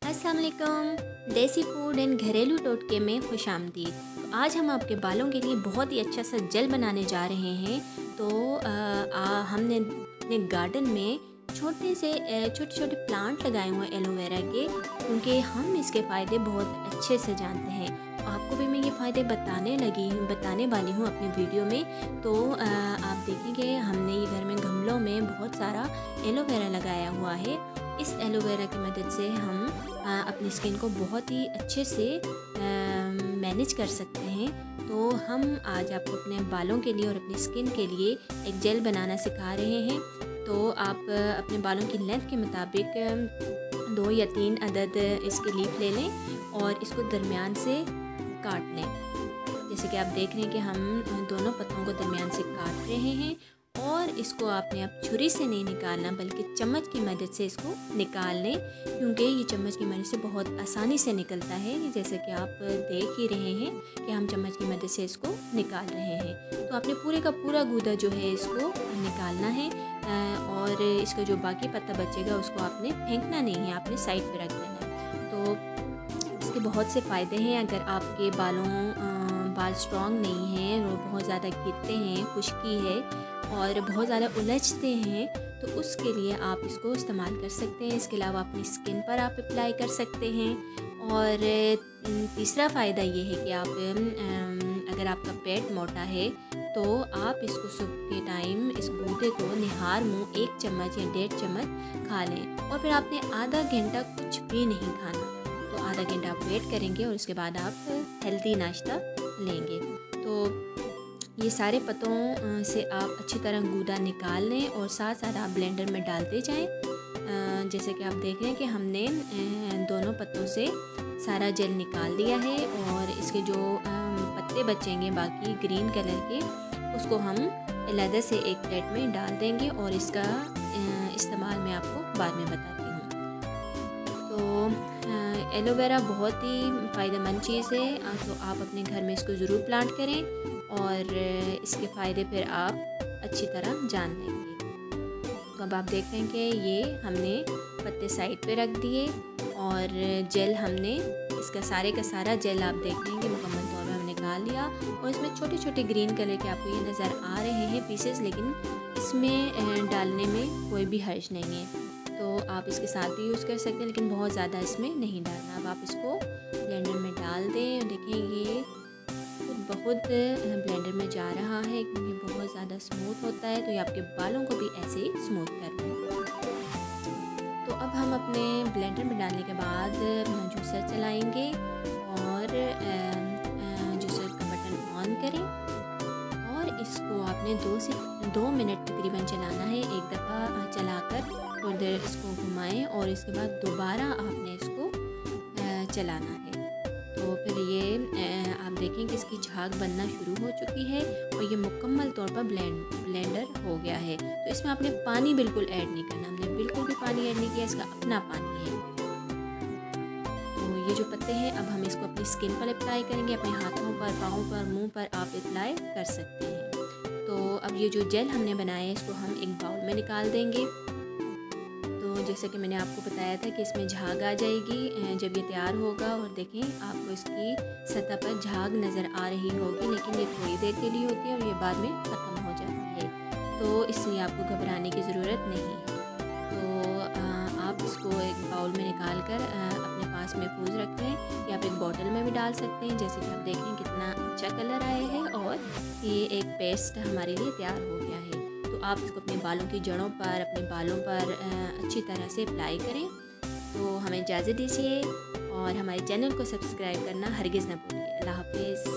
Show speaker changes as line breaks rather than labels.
अस्सलाम वालेकुम। देसी फूड एंड घरेलू टोटके में खुशामदीद। तो आज हम आपके बालों के लिए बहुत ही अच्छा सा जेल बनाने जा रहे हैं। तो हमने अपने गार्डन में छोटे छोटे प्लांट लगाए हुए हैं एलोवेरा के, क्योंकि हम इसके फ़ायदे बहुत अच्छे से जानते हैं। आपको भी मैं ये फ़ायदे बताने वाली हूँ अपनी वीडियो में। तो आप देखेंगे हमने ये घर में गमलों में बहुत सारा एलोवेरा लगाया हुआ है। इस एलोवेरा की मदद से हम अपनी स्किन को बहुत ही अच्छे से मैनेज कर सकते हैं। तो हम आज आपको अपने बालों के लिए और अपनी स्किन के लिए एक जेल बनाना सिखा रहे हैं। तो आप अपने बालों की लेंथ के मुताबिक 2 या 3 अदद इसके लीफ ले लें और इसको दरमियान से काट लें। जैसे कि आप देख रहे हैं कि हम दोनों पत्तों को दरमियान से काट रहे हैं। और इसको आपने अब छुरी से नहीं निकालना, बल्कि चम्मच की मदद से इसको निकाल लें, क्योंकि ये चम्मच की मदद से बहुत आसानी से निकलता है। जैसे कि आप देख ही रहे हैं कि हम चम्मच की मदद से इसको निकाल रहे हैं। तो आपने पूरे का पूरा गूदा जो है इसको निकालना है और इसका जो बाकी पत्ता बचेगा उसको आपने फेंकना नहीं है, आपने साइड पर रख देना है। तो इसके बहुत से फ़ायदे हैं। अगर आपके बाल स्ट्रॉन्ग नहीं हैं और बहुत ज़्यादा गिरते हैं, खुश्की है और बहुत ज़्यादा उलझते हैं, तो उसके लिए आप इसको इस्तेमाल कर सकते हैं। इसके अलावा अपनी स्किन पर आप अप्लाई कर सकते हैं। और तीसरा फ़ायदा ये है कि आप अगर आपका पेट मोटा है तो आप इसको सुबह के टाइम इस गूदे को निहार मुँह 1 चम्मच या 1.5 चम्मच खा लें। और फिर आपने आधा घंटा कुछ भी नहीं खाना। तो आधा घंटा आप वेट करेंगे और उसके बाद आप हेल्दी नाश्ता लेंगे। तो ये सारे पत्तों से आप अच्छी तरह गूदा निकाल लें और साथ साथ आप ब्लेंडर में डालते जाएं। जैसे कि आप देख रहे हैं कि हमने दोनों पत्तों से सारा जेल निकाल दिया है। और इसके जो पत्ते बचेंगे बाकी ग्रीन कलर के, उसको हम अलग से एक प्लेट में डाल देंगे और इसका इस्तेमाल मैं आपको बाद में बताती हूँ। तो एलोवेरा बहुत ही फ़ायदेमंद चीज़ है। तो आप अपने घर में इसको ज़रूर प्लांट करें और इसके फ़ायदे फिर आप अच्छी तरह जान लेंगे। तो अब आप देख रहे हैं कि ये हमने पत्ते साइड पे रख दिए और जेल हमने इसका सारे का सारा जेल आप देख रहे हैं कि मुकम्मल तौर पर हमने निकाल लिया। और इसमें छोटे छोटे ग्रीन कलर के आपको ये नज़र आ रहे हैं पीसेस, लेकिन इसमें डालने में कोई भी हर्ज नहीं है। तो आप इसके साथ भी यूज़ कर सकते हैं, लेकिन बहुत ज़्यादा इसमें नहीं डालना। अब आप इसको ब्लेंडर में डाल दें और देखें ये बहुत ब्लेंडर में जा रहा है, क्योंकि बहुत ज़्यादा स्मूथ होता है। तो ये आपके बालों को भी ऐसे ही स्मूथ कर दें। तो अब हम अपने ब्लेंडर में डालने के बाद जूसर चलाएंगे और जूसर का बटन ऑन करें और इसको आपने 2 मिनट तकरीबन चलाना है। एक दफ़ा चलाकर थोड़ी देर इसको घुमाएं और इसके बाद दोबारा आपने इसको चलाना है। तो फिर ये आप देखें कि इसकी झाग बनना शुरू हो चुकी है और ये मुकम्मल तौर पर ब्लेंडर हो गया है। तो इसमें आपने पानी बिल्कुल ऐड नहीं करना, हमने बिल्कुल भी पानी ऐड नहीं किया, इसका अपना पानी है। तो ये जो पत्ते हैं अब हम इसको अपनी स्किन पर अप्लाई करेंगे। अपने हाथों पर, पाँव पर, मुंह पर आप अप्लाई कर सकते हैं। तो अब ये जो जेल हमने बनाया है इसको हम एक बाउल में निकाल देंगे। जैसे कि मैंने आपको बताया था कि इसमें झाग आ जाएगी जब ये तैयार होगा। और देखें आपको इसकी सतह पर झाग नज़र आ रही होगी, लेकिन ये थोड़ी देर के लिए होती है और ये बाद में ख़त्म हो जाती है। तो इसलिए आपको घबराने की ज़रूरत नहीं है। तो आप इसको एक बाउल में निकाल कर अपने पास महफूज रख लें, या आप एक बॉटल में भी डाल सकते हैं। जैसे कि आप देखें कितना अच्छा कलर आया है और ये एक पेस्ट हमारे लिए तैयार हो गया है। तो आप इसको अपने बालों की जड़ों पर, अपने बालों पर अच्छी तरह से अप्लाई करें। तो हमें इजाज़त दीजिए और हमारे चैनल को सब्सक्राइब करना हरगिज़ ना भूलिए। अल्लाह हाफ़िज़।